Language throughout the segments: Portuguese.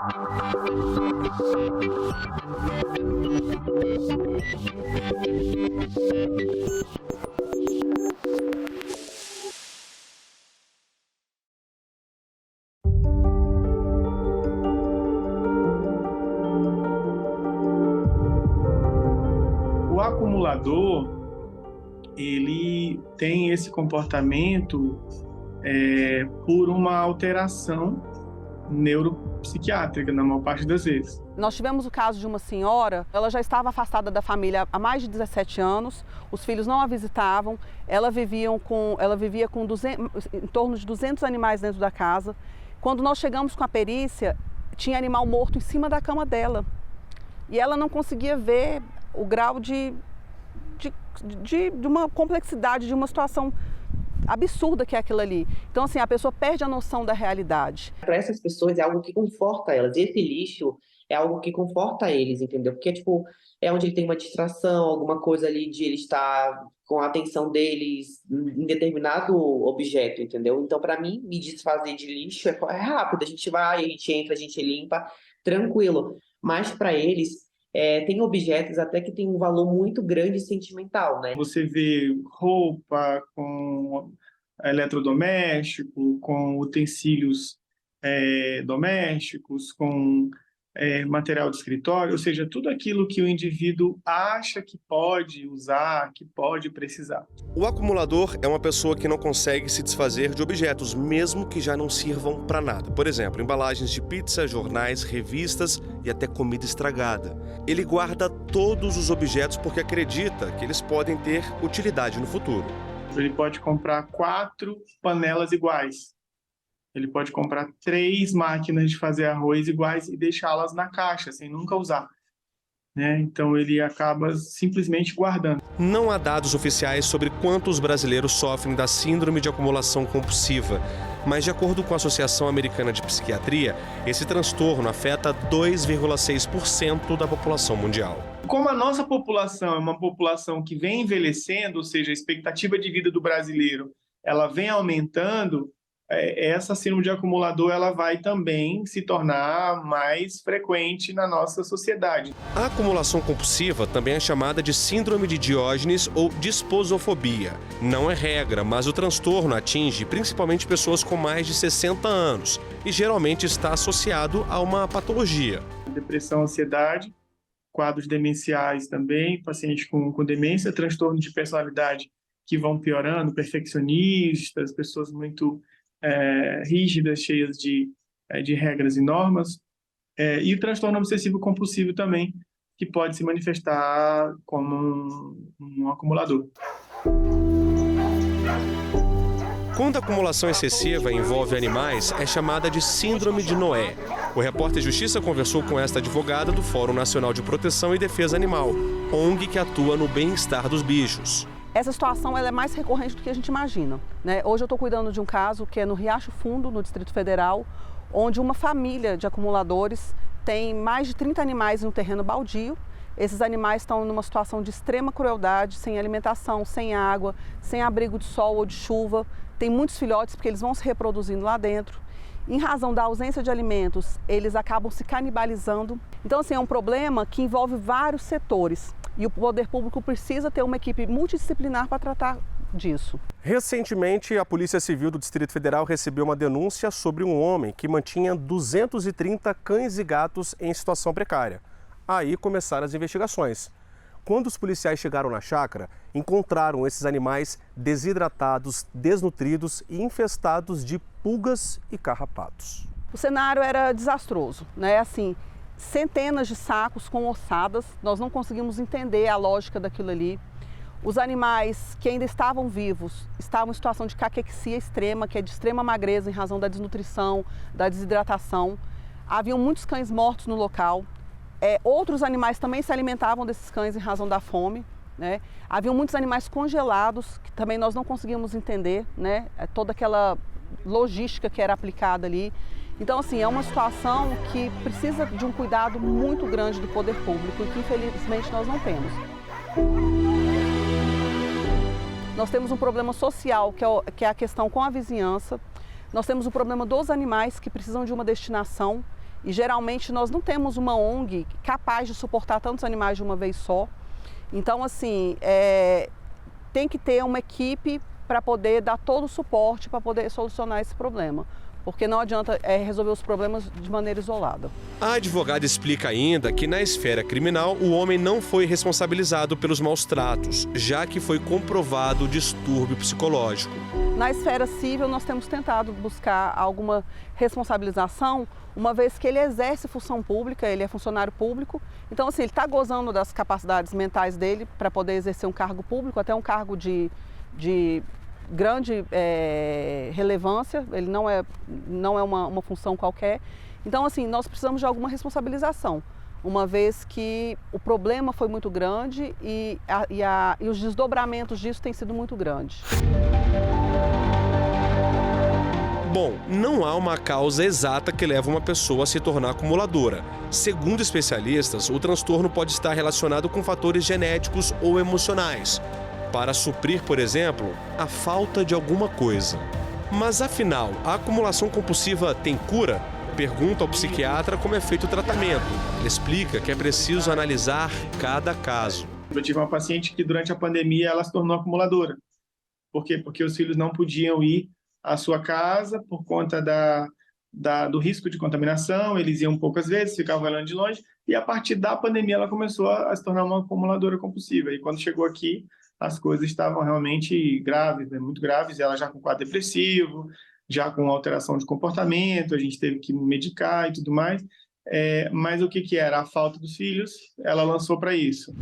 O acumulador, ele tem esse comportamento por uma alteração neuropsiquiátrica, na maior parte das vezes. Nós tivemos o caso de uma senhora, ela já estava afastada da família há mais de 17 anos, os filhos não a visitavam, ela vivia com em torno de 200 animais dentro da casa. Quando nós chegamos com a perícia, tinha animal morto em cima da cama dela. E ela não conseguia ver o grau de uma complexidade, de uma situação absurda que é aquilo ali. Então, assim, a pessoa perde a noção da realidade. Para essas pessoas é algo que conforta elas. Esse lixo é algo que conforta eles, entendeu? Porque, tipo, é onde ele tem uma distração, alguma coisa ali de ele estar com a atenção deles em determinado objeto, entendeu? Então, para mim, me desfazer de lixo é rápido. A gente vai, a gente entra, a gente limpa, tranquilo. Mas para eles, tem objetos até que tem um valor muito grande e sentimental, né? Você vê roupa com eletrodoméstico, com utensílios domésticos, com material de escritório, ou seja, tudo aquilo que o indivíduo acha que pode usar, que pode precisar. O acumulador é uma pessoa que não consegue se desfazer de objetos, mesmo que já não sirvam para nada. Por exemplo, embalagens de pizza, jornais, revistas e até comida estragada. Ele guarda todos os objetos porque acredita que eles podem ter utilidade no futuro. Ele pode comprar 4 panelas iguais. Ele pode comprar 3 máquinas de fazer arroz iguais e deixá-las na caixa, sem nunca usar. Então ele acaba simplesmente guardando. Não há dados oficiais sobre quantos brasileiros sofrem da síndrome de acumulação compulsiva, mas de acordo com a Associação Americana de Psiquiatria, esse transtorno afeta 2,6% da população mundial. Como a nossa população é uma população que vem envelhecendo, ou seja, a expectativa de vida do brasileiro ela vem aumentando, essa síndrome de acumulador ela vai também se tornar mais frequente na nossa sociedade. A acumulação compulsiva também é chamada de síndrome de Diógenes ou disposofobia. Não é regra, mas o transtorno atinge principalmente pessoas com mais de 60 anos e geralmente está associado a uma patologia. Depressão, ansiedade, quadros demenciais também, pacientes com demência, transtorno de personalidade que vão piorando, perfeccionistas, pessoas muito rígidas, cheias de regras e normas, e o transtorno obsessivo compulsivo também, que pode se manifestar como um acumulador. Quando a acumulação excessiva envolve animais, é chamada de síndrome de Noé. O repórter Justiça conversou com esta advogada do Fórum Nacional de Proteção e Defesa Animal, ONG que atua no bem-estar dos bichos. Essa situação ela é mais recorrente do que a gente imagina, né? Hoje eu estou cuidando de um caso que é no Riacho Fundo, no Distrito Federal, onde uma família de acumuladores tem mais de 30 animais em um terreno baldio. Esses animais estão numa situação de extrema crueldade, sem alimentação, sem água, sem abrigo de sol ou de chuva. Tem muitos filhotes porque eles vão se reproduzindo lá dentro. Em razão da ausência de alimentos, eles acabam se canibalizando. Então, assim, é um problema que envolve vários setores. E o poder público precisa ter uma equipe multidisciplinar para tratar disso. Recentemente, a Polícia Civil do Distrito Federal recebeu uma denúncia sobre um homem que mantinha 230 cães e gatos em situação precária. Aí começaram as investigações. Quando os policiais chegaram na chácara, encontraram esses animais desidratados, desnutridos e infestados de pulgas e carrapatos. O cenário era desastroso, né? Assim, centenas de sacos com ossadas, nós não conseguimos entender a lógica daquilo ali. Os animais que ainda estavam vivos estavam em situação de caquexia extrema, que é de extrema magreza em razão da desnutrição, da desidratação. Haviam muitos cães mortos no local. Outros animais também se alimentavam desses cães em razão da fome, né? Haviam muitos animais congelados, que também nós não conseguimos entender, né? Toda aquela logística que era aplicada ali. Então, assim, é uma situação que precisa de um cuidado muito grande do poder público e que, infelizmente, nós não temos. Nós temos um problema social, que é a questão com a vizinhança. Nós temos o problema dos animais que precisam de uma destinação E geralmente nós não temos uma ONG capaz de suportar tantos animais de uma vez só. Então, assim, tem que ter uma equipe para poder dar todo o suporte para poder solucionar esse problema. Porque não adianta resolver os problemas de maneira isolada. A advogada explica ainda que na esfera criminal o homem não foi responsabilizado pelos maus tratos, já que foi comprovado o distúrbio psicológico. Na esfera civil nós temos tentado buscar alguma responsabilização, uma vez que ele exerce função pública, ele é funcionário público. Então, assim, ele está gozando das capacidades mentais dele para poder exercer um cargo público, até um cargo de grande relevância, ele não é uma função qualquer. Então, assim, nós precisamos de alguma responsabilização, uma vez que o problema foi muito grande e os desdobramentos disso têm sido muito grandes. Bom, não há uma causa exata que leva uma pessoa a se tornar acumuladora. Segundo especialistas, o transtorno pode estar relacionado com fatores genéticos ou emocionais, para suprir, por exemplo, a falta de alguma coisa. Mas afinal, a acumulação compulsiva tem cura? Pergunta ao psiquiatra como é feito o tratamento. Ele explica que é preciso analisar cada caso. Eu tive uma paciente que durante a pandemia ela se tornou acumuladora. Por quê? Porque os filhos não podiam ir à sua casa por conta do risco de contaminação, eles iam poucas vezes, ficavam olhando de longe, e a partir da pandemia ela começou a se tornar uma acumuladora compulsiva. E quando chegou aqui, as coisas estavam realmente graves, né? Muito graves, ela já com quadro depressivo, já com alteração de comportamento, a gente teve que medicar e tudo mais, mas o que era? A falta dos filhos, ela lançou para isso.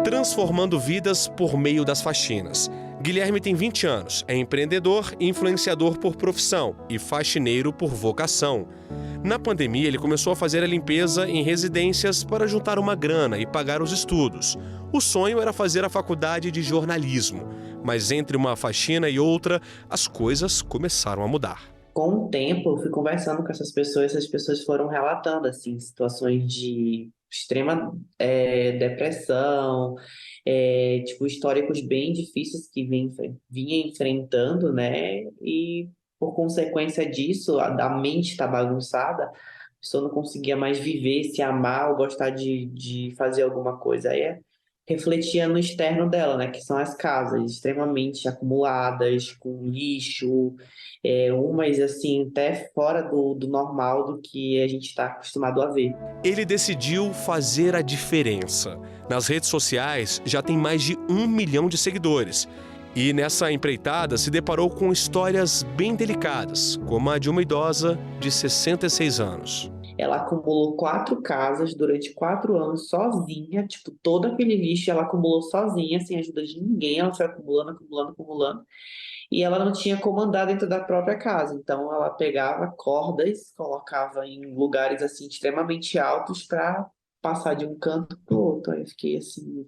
Transformando vidas por meio das faxinas. Guilherme tem 20 anos, é empreendedor e influenciador por profissão e faxineiro por vocação. Na pandemia, ele começou a fazer a limpeza em residências para juntar uma grana e pagar os estudos. O sonho era fazer a faculdade de jornalismo, mas entre uma faxina e outra, as coisas começaram a mudar. Com o tempo, eu fui conversando com essas pessoas foram relatando assim, situações de extrema depressão, históricos bem difíceis que vinha enfrentando, né? E por consequência disso, a mente está bagunçada, a pessoa não conseguia mais viver, se amar ou gostar de fazer alguma coisa. Aí refletia no externo dela, né? Que são as casas extremamente acumuladas, com lixo, umas assim, até fora do normal do que a gente está acostumado a ver. Ele decidiu fazer a diferença. Nas redes sociais já tem mais de 1 milhão de seguidores. E nessa empreitada se deparou com histórias bem delicadas, como a de uma idosa de 66 anos. Ela acumulou 4 casas durante 4 anos sozinha, todo aquele lixo ela acumulou sozinha, sem ajuda de ninguém, ela foi acumulando. E ela não tinha como andar dentro da própria casa, então ela pegava cordas, colocava em lugares assim extremamente altos para passar de um canto para o outro. Aí eu fiquei assim,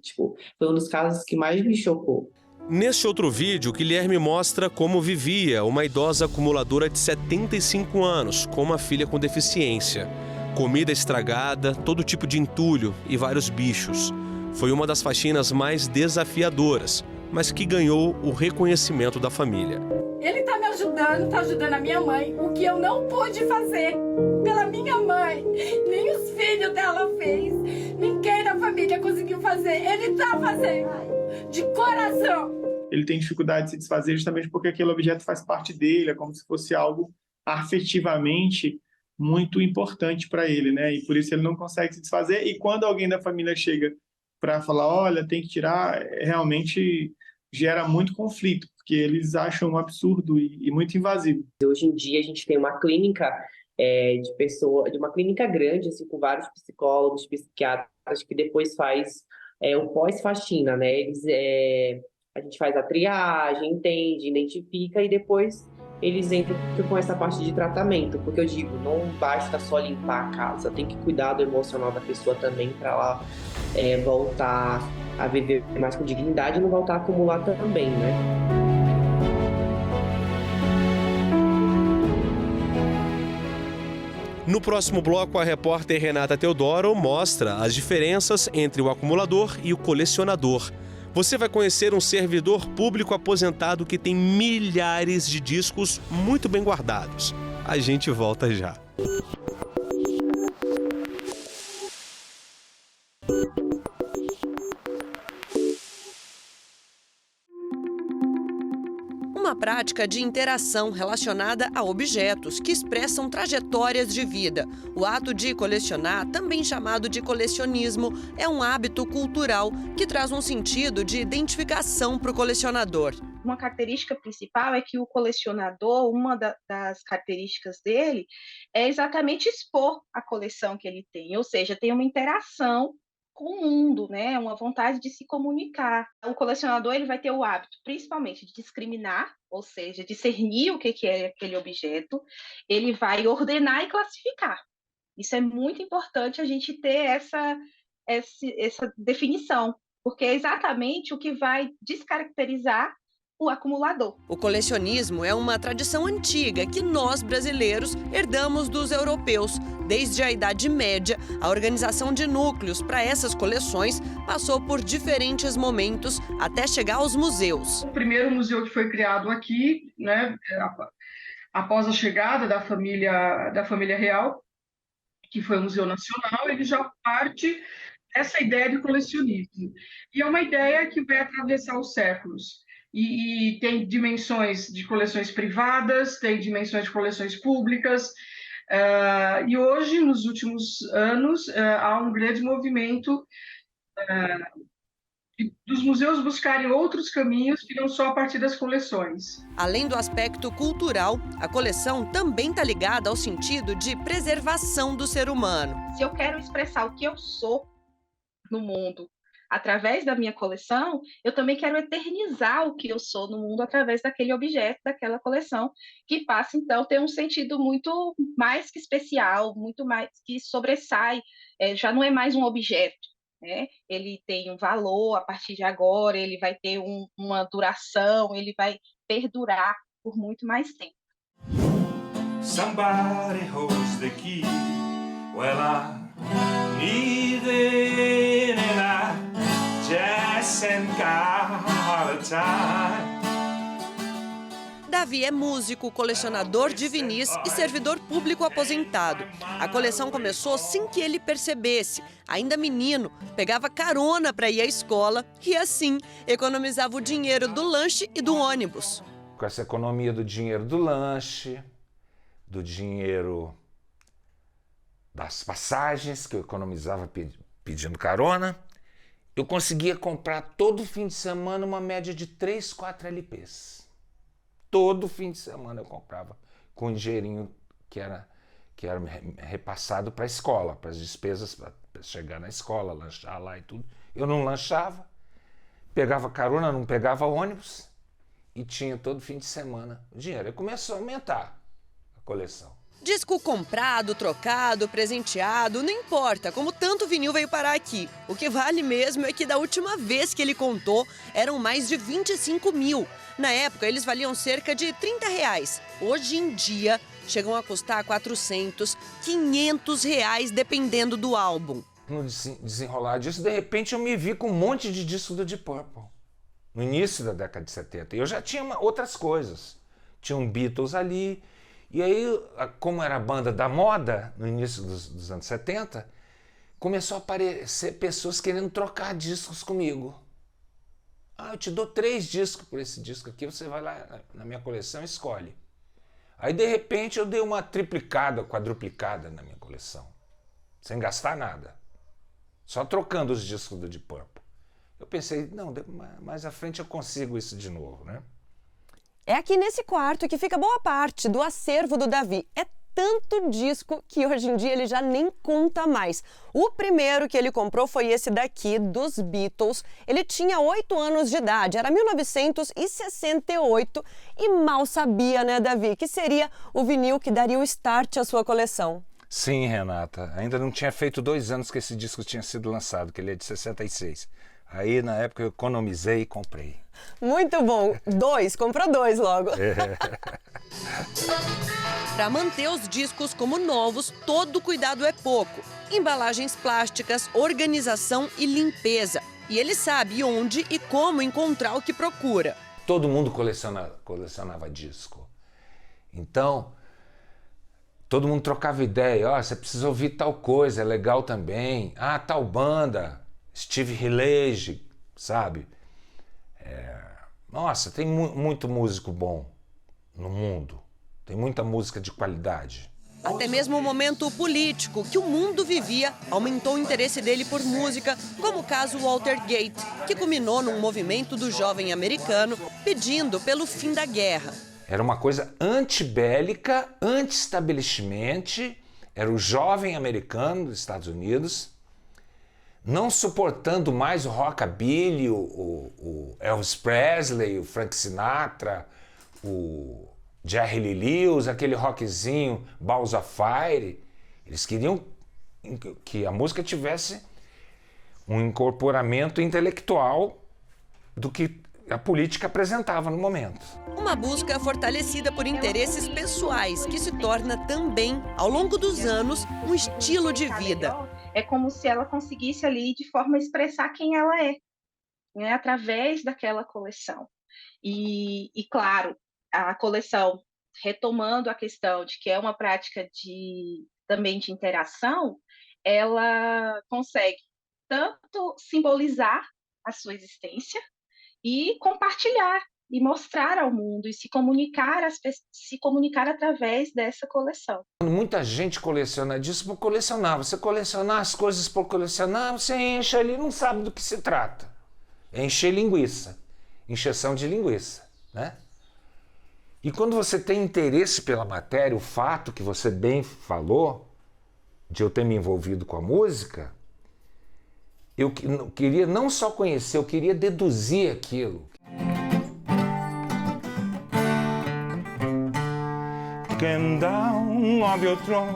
foi um dos casos que mais me chocou. Neste outro vídeo, Guilherme mostra como vivia uma idosa acumuladora de 75 anos, com uma filha com deficiência. Comida estragada, todo tipo de entulho e vários bichos. Foi uma das faxinas mais desafiadoras, mas que ganhou o reconhecimento da família. Ele está me ajudando, está ajudando a minha mãe, o que eu não pude fazer pela minha mãe. Nem os filhos dela fez, ninguém da família conseguiu fazer. Ele está fazendo, de coração. Ele tem dificuldade de se desfazer justamente porque aquele objeto faz parte dele, é como se fosse algo afetivamente muito importante para ele, né? E por isso ele não consegue se desfazer. E quando alguém da família chega para falar, olha, tem que tirar, realmente gera muito conflito, porque eles acham um absurdo e muito invasivo. Hoje em dia a gente tem uma clínica de uma clínica grande, assim, com vários psicólogos, psiquiatras, que depois faz o pós-faxina, né? A gente faz a triagem, entende, identifica e depois eles entram com essa parte de tratamento, porque eu digo, não basta só limpar a casa, tem que cuidar do emocional da pessoa também para ela voltar a viver mais com dignidade e não voltar a acumular também, né? No próximo bloco, a repórter Renata Teodoro mostra as diferenças entre o acumulador e o colecionador. Você vai conhecer um servidor público aposentado que tem milhares de discos muito bem guardados. A gente volta já. Uma prática de interação relacionada a objetos que expressam trajetórias de vida. O ato de colecionar, também chamado de colecionismo, é um hábito cultural que traz um sentido de identificação para o colecionador. Uma característica principal é que o colecionador, uma das características dele é exatamente expor a coleção que ele tem, ou seja, tem uma interação com o mundo, né? Uma vontade de se comunicar. O colecionador ele vai ter o hábito, principalmente, de discriminar, ou seja, discernir o que é aquele objeto, ele vai ordenar e classificar. Isso é muito importante a gente ter essa definição, porque é exatamente o que vai descaracterizar o acumulador. O colecionismo é uma tradição antiga que nós, brasileiros, herdamos dos europeus. Desde a Idade Média, a organização de núcleos para essas coleções passou por diferentes momentos até chegar aos museus. O primeiro museu que foi criado aqui, né, após a chegada da família real, que foi o Museu Nacional, ele já parte dessa ideia de colecionismo. E é uma ideia que vai atravessar os séculos. E tem dimensões de coleções privadas, tem dimensões de coleções públicas, e hoje, nos últimos anos, há um grande movimento dos museus buscarem outros caminhos que não só a partir das coleções. Além do aspecto cultural, a coleção também está ligada ao sentido de preservação do ser humano. Se eu quero expressar o que eu sou no mundo, através da minha coleção, eu também quero eternizar o que eu sou no mundo através daquele objeto, daquela coleção, que passa, então, a ter um sentido muito mais que especial, muito mais que sobressai, já não é mais um objeto, né? Ele tem um valor a partir de agora, ele vai ter uma duração, ele vai perdurar por muito mais tempo. Somebody holds the key. Well, I need it and I just ain't got the time. Davi é músico, colecionador de vinis e servidor público aposentado. A coleção começou sem que ele percebesse. Ainda menino, pegava carona para ir à escola e assim economizava o dinheiro do lanche e do ônibus. Com essa economia do dinheiro do lanche, do dinheiro das passagens que eu economizava pedindo carona, eu conseguia comprar todo fim de semana uma média de 3, 4 LPs. Todo fim de semana eu comprava com um dinheirinho que era repassado para a escola, para as despesas, para chegar na escola, lanchar lá e tudo. Eu não lanchava, pegava carona, não pegava ônibus e tinha todo fim de semana o dinheiro. Aí começou a aumentar a coleção. Disco comprado, trocado, presenteado, não importa como tanto vinil veio parar aqui. O que vale mesmo é que da última vez que ele contou, eram mais de 25 mil. Na época, eles valiam cerca de R$30. Hoje em dia, chegam a custar 400, 500 reais, dependendo do álbum. No desenrolar disso, de repente eu me vi com um monte de disco do Deep Purple. No início da década de 70. Eu já tinha outras coisas. Tinha um Beatles ali. E aí, como era a banda da moda, no início dos anos 70, começou a aparecer pessoas querendo trocar discos comigo. Eu te dou 3 discos por esse disco aqui, você vai lá na minha coleção e escolhe. Aí, de repente, eu dei uma triplicada, quadruplicada na minha coleção, sem gastar nada, só trocando os discos do Deep Purple. Eu pensei, não, mais à frente eu consigo isso de novo, né? É aqui nesse quarto que fica boa parte do acervo do Davi. É tanto disco que hoje em dia ele já nem conta mais. O primeiro que ele comprou foi esse daqui, dos Beatles. Ele tinha 8 anos de idade, era 1968 e mal sabia, né, Davi, que seria o vinil que daria o start à sua coleção. Sim, Renata. Ainda não tinha feito 2 anos que esse disco tinha sido lançado, que ele é de 66. Aí, na época, eu economizei e comprei. Muito bom. 2, comprou 2 logo. Para manter os discos como novos, todo cuidado é pouco. Embalagens plásticas, organização e limpeza. E ele sabe onde e como encontrar o que procura. Todo mundo colecionava disco. Então, todo mundo trocava ideia, ó, você precisa ouvir tal coisa, é legal também. Ah, tal banda, Steve Hillage, sabe? Nossa, tem muito músico bom no mundo, tem muita música de qualidade. Até mesmo o momento político que o mundo vivia aumentou o interesse dele por música, como o caso Watergate, que culminou num movimento do jovem americano pedindo pelo fim da guerra. Era uma coisa antibélica, anti-establishment, era o jovem americano dos Estados Unidos, não suportando mais o rockabilly, o Elvis Presley, o Frank Sinatra, o Jerry Lee Lewis, aquele rockzinho Balls of Fire. Eles queriam que a música tivesse um incorporamento intelectual do que a política apresentava no momento. Uma busca fortalecida por interesses pessoais, que se torna também, ao longo dos anos, um estilo de vida. É como se ela conseguisse ali, de forma a expressar quem ela é, né, através daquela coleção. E claro, a coleção, retomando a questão de que é uma prática também de interação, ela consegue tanto simbolizar a sua existência e compartilhar e mostrar ao mundo e se comunicar através dessa coleção. Muita gente coleciona disso por colecionar. Você colecionar as coisas por colecionar, você enche ali e não sabe do que se trata. É encher linguiça, encheção de linguiça, né? E quando você tem interesse pela matéria, o fato que você bem falou, de eu ter me envolvido com a música, eu queria não só conhecer, eu queria deduzir aquilo. Come down off your throne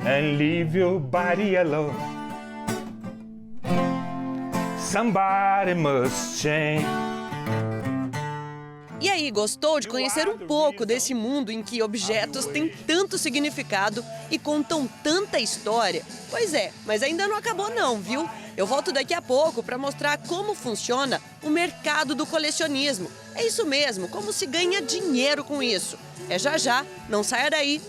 and leave your body alone. Somebody must change. E aí, gostou de conhecer um pouco desse mundo em que objetos têm tanto significado e contam tanta história? Pois é, mas ainda não acabou não, viu? Eu volto daqui a pouco para mostrar como funciona o mercado do colecionismo. É isso mesmo, como se ganha dinheiro com isso. É já já, não saia daí.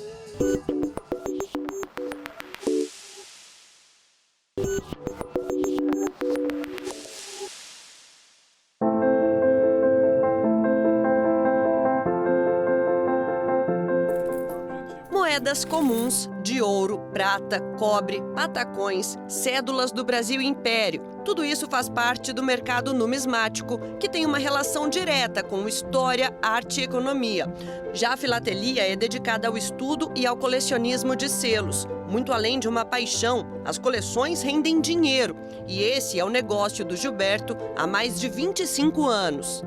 Moedas comuns de ouro, prata, cobre, patacões, cédulas do Brasil Império. Tudo isso faz parte do mercado numismático, que tem uma relação direta com história, arte e economia. Já a filatelia é dedicada ao estudo e ao colecionismo de selos. Muito além de uma paixão, as coleções rendem dinheiro. E esse é o negócio do Gilberto há mais de 25 anos.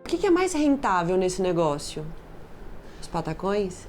O que é mais rentável nesse negócio? Os patacões?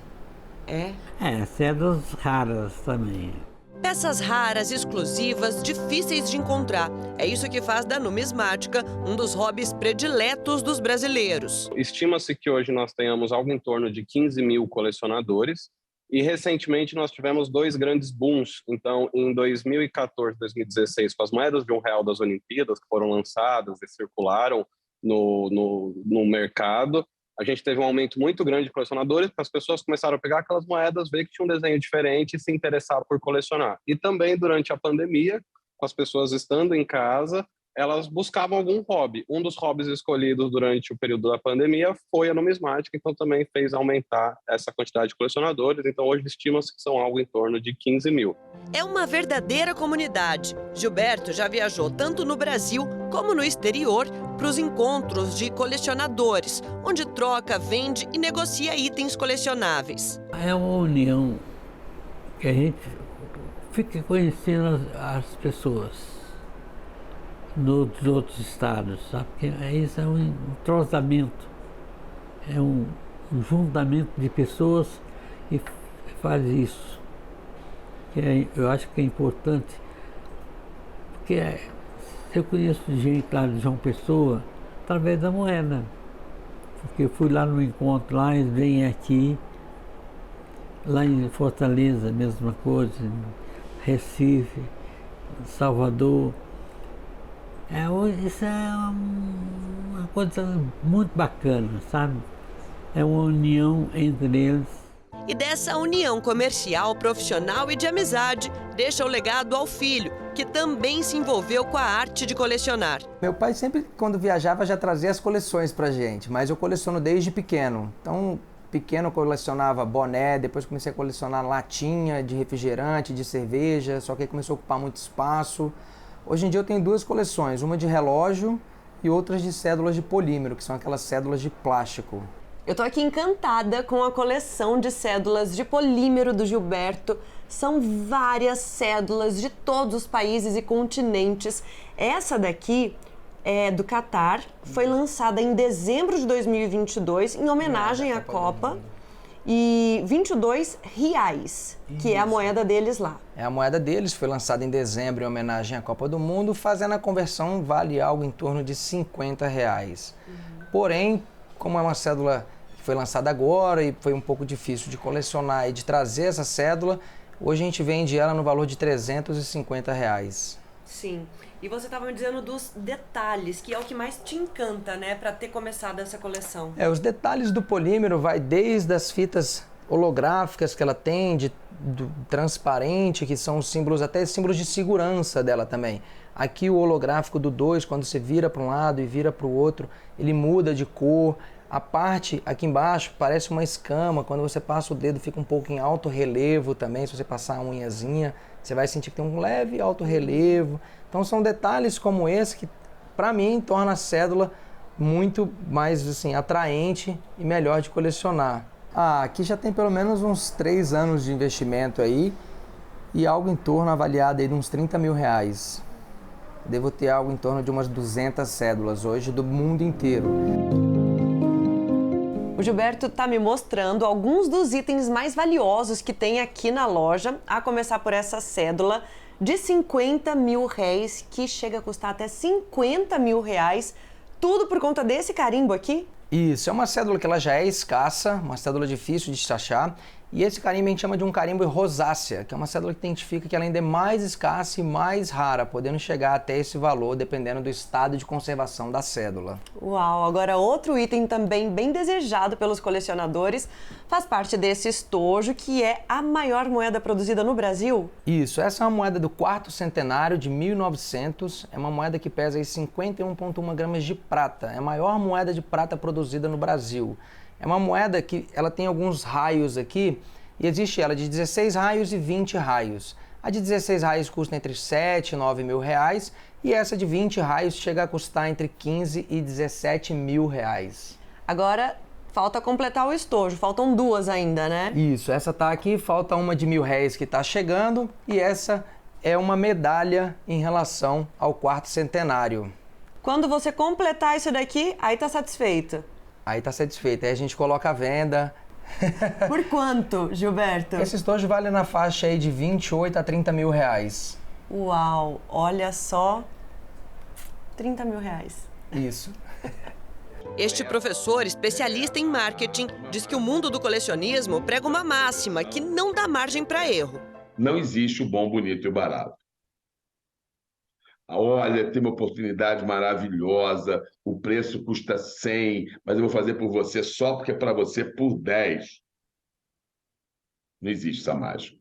Cédulas raras também. Peças raras, exclusivas, difíceis de encontrar. É isso que faz da numismática um dos hobbies prediletos dos brasileiros. Estima-se que hoje nós tenhamos algo em torno de 15 mil colecionadores e recentemente nós tivemos dois grandes booms. Então, em 2014, 2016, com as moedas de R$1 das Olimpíadas que foram lançadas e circularam no mercado, a gente teve um aumento muito grande de colecionadores, porque as pessoas começaram a pegar aquelas moedas, ver que tinha um desenho diferente e se interessar por colecionar. E também durante a pandemia, com as pessoas estando em casa, elas buscavam algum hobby. Um dos hobbies escolhidos durante o período da pandemia foi a numismática, então também fez aumentar essa quantidade de colecionadores. Então hoje estima-se que são algo em torno de 15 mil. É uma verdadeira comunidade. Gilberto já viajou tanto no Brasil como no exterior para os encontros de colecionadores, onde troca, vende e negocia itens colecionáveis. É uma união que a gente fica conhecendo as pessoas nos outros estados, sabe? Porque isso é um entrosamento, é um juntamento de pessoas que faz isso. Eu acho que é importante, porque eu conheço gente lá de João Pessoa através da moeda, porque eu fui lá no encontro, lá eles vêm aqui, lá em Fortaleza, a mesma coisa, em Recife, Salvador. Isso é uma coisa muito bacana, sabe? É uma união entre eles. E dessa união comercial, profissional e de amizade, deixa o legado ao filho, que também se envolveu com a arte de colecionar. Meu pai sempre, quando viajava, já trazia as coleções pra gente, mas eu coleciono desde pequeno. Então, pequeno eu colecionava boné, depois comecei a colecionar latinha de refrigerante, de cerveja, só que aí começou a ocupar muito espaço. Hoje em dia eu tenho 2 coleções, uma de relógio e outras de cédulas de polímero, que são aquelas cédulas de plástico. Eu tô aqui encantada com a coleção de cédulas de polímero do Gilberto. São várias cédulas de todos os países e continentes. Essa daqui é do Catar, foi lançada em dezembro de 2022 em homenagem à Copa. E 22 reais, que é a moeda deles lá. É a moeda deles, foi lançada em dezembro em homenagem à Copa do Mundo, fazendo a conversão vale algo em torno de 50 reais. Porém, como é uma cédula que foi lançada agora e foi um pouco difícil de colecionar e de trazer essa cédula, hoje a gente vende ela no valor de 350 reais. Sim. E você estava me dizendo dos detalhes, que é o que mais te encanta, né, para ter começado essa coleção. Os detalhes do polímero vai desde as fitas holográficas que ela tem, do transparente, que são os símbolos, até símbolos de segurança dela também. Aqui o holográfico do 2, quando você vira para um lado e vira para o outro, ele muda de cor. A parte aqui embaixo parece uma escama, quando você passa o dedo fica um pouco em alto relevo também, se você passar a unhazinha, você vai sentir que tem um leve alto relevo. Então são detalhes como esse que, para mim, torna a cédula muito mais assim, atraente e melhor de colecionar. Aqui já tem pelo menos uns 3 anos de investimento aí e algo em torno avaliado aí de uns 30 mil reais. Devo ter algo em torno de umas 200 cédulas hoje do mundo inteiro. O Gilberto está me mostrando alguns dos itens mais valiosos que tem aqui na loja, a começar por essa cédula de 50 mil réis, que chega a custar até 50 mil reais, tudo por conta desse carimbo aqui? Isso, é uma cédula que ela já é escassa, uma cédula difícil de se achar, e esse carimbo a gente chama de um carimbo rosácea, que é uma cédula que identifica que ela ainda é mais escassa e mais rara, podendo chegar até esse valor, dependendo do estado de conservação da cédula. Uau! Agora outro item também bem desejado pelos colecionadores faz parte desse estojo, que é a maior moeda produzida no Brasil. Isso, essa é uma moeda do 4º centenário de 1900, é uma moeda que pesa aí 51,1 gramas de prata, é a maior moeda de prata produzida no Brasil. É uma moeda que ela tem alguns raios aqui, e existe ela de 16 raios e 20 raios. A de 16 raios custa entre 7 e 9 mil reais, e essa de 20 raios chega a custar entre 15 e 17 mil reais. Agora, falta completar o estojo, faltam 2 ainda, né? Isso, essa tá aqui, falta uma de 1.000 réis que tá chegando, e essa é uma medalha em relação ao 4º centenário. Quando você completar isso daqui, aí tá satisfeito? Aí tá satisfeito, aí a gente coloca a venda. Por quanto, Gilberto? Esse estojo vale na faixa aí de 28 a 30 mil reais. Uau, olha só, 30 mil reais. Isso. Este professor, especialista em marketing, diz que o mundo do colecionismo prega uma máxima que não dá margem para erro. Não existe o bom, bonito e o barato. Olha, tem uma oportunidade maravilhosa, o preço custa 100, mas eu vou fazer por você só porque é para você por 10. Não existe essa mágica.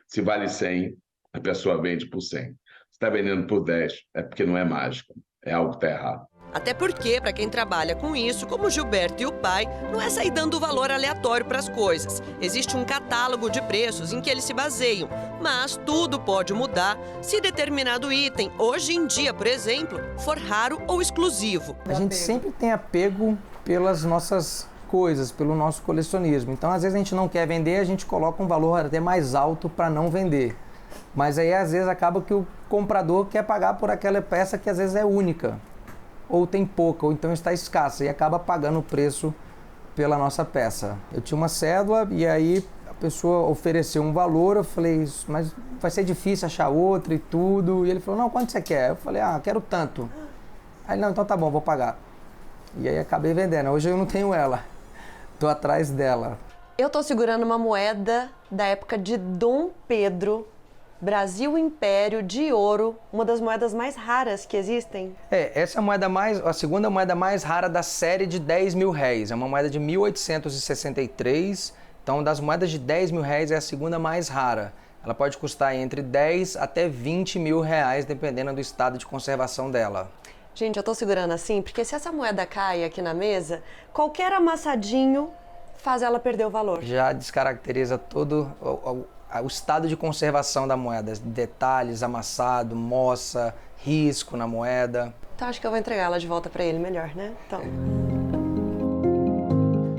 Se vale 100, a pessoa vende por 100. Se está vendendo por 10, é porque não é mágica, é algo que está errado. Até porque, para quem trabalha com isso, como o Gilberto e o pai, não é sair dando valor aleatório para as coisas. Existe um catálogo de preços em que eles se baseiam, mas tudo pode mudar se determinado item, hoje em dia, por exemplo, for raro ou exclusivo. A gente sempre tem apego pelas nossas coisas, pelo nosso colecionismo. Então, às vezes a gente não quer vender, a gente coloca um valor até mais alto para não vender. Mas aí, às vezes, acaba que o comprador quer pagar por aquela peça que às vezes é única, ou tem pouca, ou então está escassa, e acaba pagando o preço pela nossa peça. Eu tinha uma cédula e aí a pessoa ofereceu um valor, eu falei, mas vai ser difícil achar outra e tudo. E ele falou, não, quanto você quer? Eu falei, quero tanto. Aí, não, então tá bom, vou pagar. E aí acabei vendendo. Hoje eu não tenho ela, tô atrás dela. Eu tô segurando uma moeda da época de Dom Pedro, Brasil Império, de ouro, uma das moedas mais raras que existem. Essa é a segunda moeda mais rara da série de 10 mil réis. É uma moeda de 1863, Então, das moedas de 10 mil reais é a segunda mais rara. Ela pode custar entre 10 até 20 mil reais, dependendo do estado de conservação dela. Gente, eu tô segurando assim, porque se essa moeda cai aqui na mesa, qualquer amassadinho faz ela perder o valor. Já descaracteriza todo o estado de conservação da moeda. Detalhes, amassado, moça, risco na moeda. Então acho que eu vou entregar ela de volta para ele melhor, né? Então...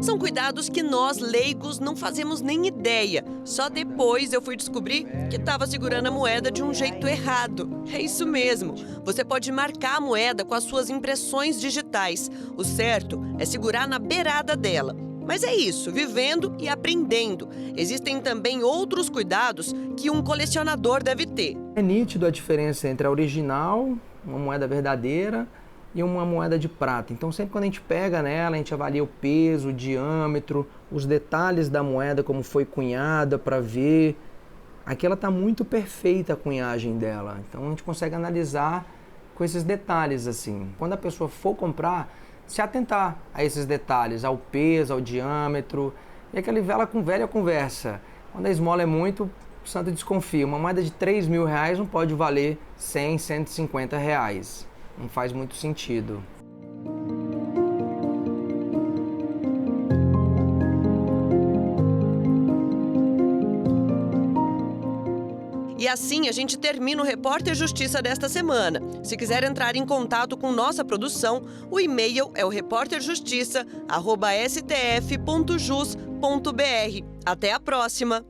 São cuidados que nós, leigos, não fazemos nem ideia. Só depois eu fui descobrir que estava segurando a moeda de um jeito errado. É isso mesmo. Você pode marcar a moeda com as suas impressões digitais. O certo é segurar na beirada dela. Mas é isso, vivendo e aprendendo. Existem também outros cuidados que um colecionador deve ter. É nítido a diferença entre a original, uma moeda verdadeira, e uma moeda de prata. Então, sempre quando a gente pega nela, a gente avalia o peso, o diâmetro, os detalhes da moeda, como foi cunhada, para ver. Aqui ela está muito perfeita, a cunhagem dela. Então, a gente consegue analisar com esses detalhes, assim. Quando a pessoa for comprar, se atentar a esses detalhes, ao peso, ao diâmetro. E aquela velha conversa. Quando a esmola é muito, o santo desconfia. Uma moeda de 3 mil reais não pode valer 100, 150 reais. Não faz muito sentido. E assim a gente termina o Repórter Justiça desta semana. Se quiser entrar em contato com nossa produção, o e-mail é o reporterjustiça@stf.jus.br. Até a próxima!